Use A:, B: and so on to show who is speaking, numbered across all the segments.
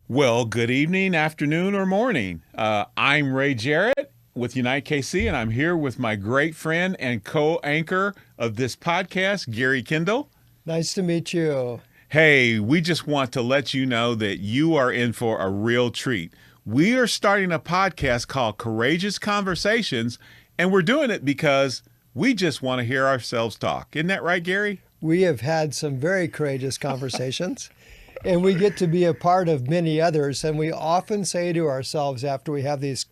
A: Well, good evening, afternoon, or morning. I'm Ray Jarrett with Unite KC, and I'm here with my great friend and co-anchor of this podcast, Gary Kendall.
B: Nice to meet you.
A: Hey, we just want to let you know that you are in for a real treat. We are starting a podcast called Courageous Conversations, and we're doing it because we just want to hear ourselves talk. Isn't that right, Gary?
B: We have had some very courageous conversations, and we get to be a part of many others. And we often say to ourselves after we have these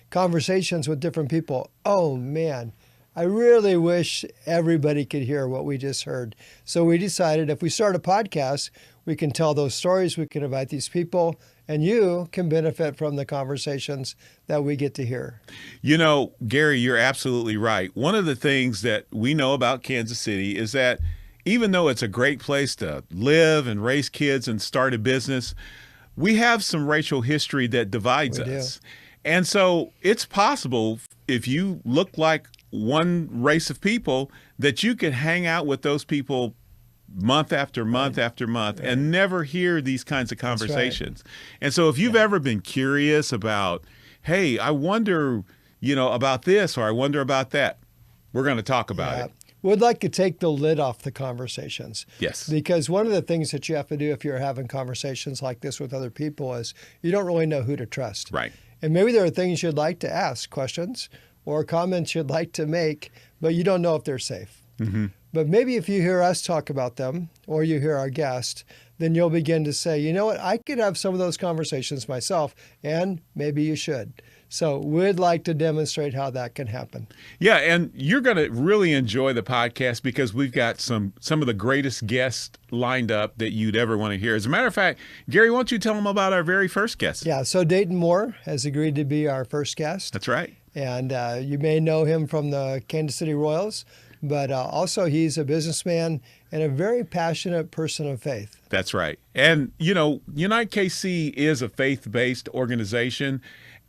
B: conversations with different people, oh man, I really wish everybody could hear what we just heard. So we decided if we start a podcast, we can tell those stories, we can invite these people, and you can benefit from the conversations that we get to hear.
A: You know, Gary, you're absolutely right. One of the things that we know about Kansas City is that even though it's a great place to live and raise kids and start a business, we have some racial history that divides us. And so it's possible, if you look like one race of people, that you could hang out with those people month after month after month and never hear these kinds of conversations. And so if you've ever been curious about, hey, I wonder, about this, or I wonder about that, we're going to talk about it.
B: We'd like to take the lid off the conversations.
A: Yes.
B: Because one of the things that you have to do if you're having conversations like this with other people is you don't really know who to trust.
A: Right.
B: And maybe there are things you'd like to ask, questions or comments you'd like to make, but you don't know if they're safe.
A: Mm-hmm.
B: But maybe if you hear us talk about them or you hear our guest, then you'll begin to say, you know what, I could have some of those conversations myself, and maybe you should. So we'd like to demonstrate how that can happen.
A: Yeah, and you're going to really enjoy the podcast because we've got some of the greatest guests lined up that you'd ever want to hear. As a matter of fact, Gary, why don't you tell them about our very first guest?
B: Yeah, so Dayton Moore has agreed to be our first guest.
A: That's right.
B: And you may know him from the Kansas City Royals, but also he's a businessman and a very passionate person of faith.
A: That's right. And, Unite KC is a faith-based organization.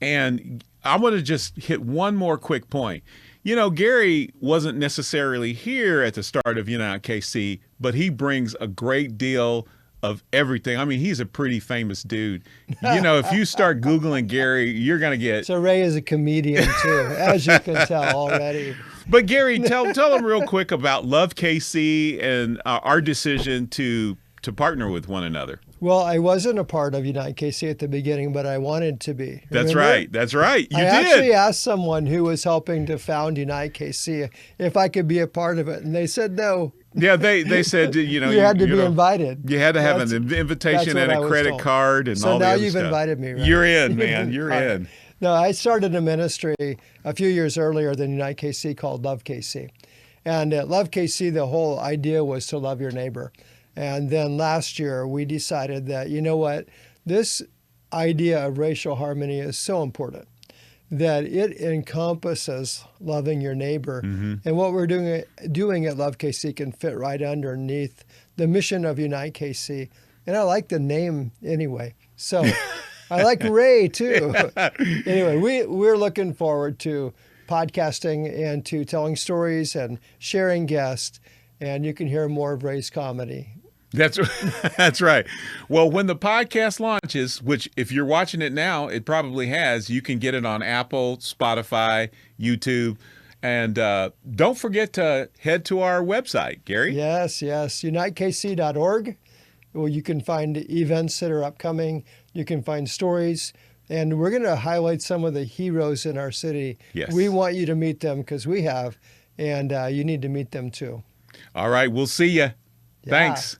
A: And I want to just hit one more quick point. Gary wasn't necessarily here at the start of Unite KC, but he brings a great deal of everything. I mean, he's a pretty famous dude. If you start Googling Gary, you're going to get...
B: So Ray is a comedian too, as you can tell already.
A: But Gary, tell them real quick about Love KC and our decision to partner with one another.
B: Well, I wasn't a part of Unite KC at the beginning, but I wanted to be. Remember?
A: That's right. That's right. You did.
B: I actually asked someone who was helping to found Unite KC if I could be a part of it, and they said no.
A: Yeah, they said,
B: you had to be invited.
A: You had to have an invitation and a credit card and all that.
B: So now you've invited me, right?
A: You're in, man. You're in.
B: No, I started a ministry a few years earlier than Unite KC called Love KC. And at Love KC, the whole idea was to love your neighbor. And then last year, we decided that, you know what, this idea of racial harmony is so important that it encompasses loving your neighbor. Mm-hmm. And what we're doing at Love KC can fit right underneath the mission of Unite KC. And I like the name anyway. So I like Ray too. Anyway, we're looking forward to podcasting and to telling stories and sharing guests. And you can hear more of Ray's comedy.
A: That's right. Well, when the podcast launches, which if you're watching it now, it probably has, you can get it on Apple, Spotify, YouTube. And don't forget to head to our website, Gary.
B: Yes, unitekc.org. Well, you can find events that are upcoming. You can find stories. And we're going to highlight some of the heroes in our city.
A: Yes.
B: We want you to meet them because we have, and you need to meet them too.
A: All right. We'll see you.
B: Yeah.
A: Thanks.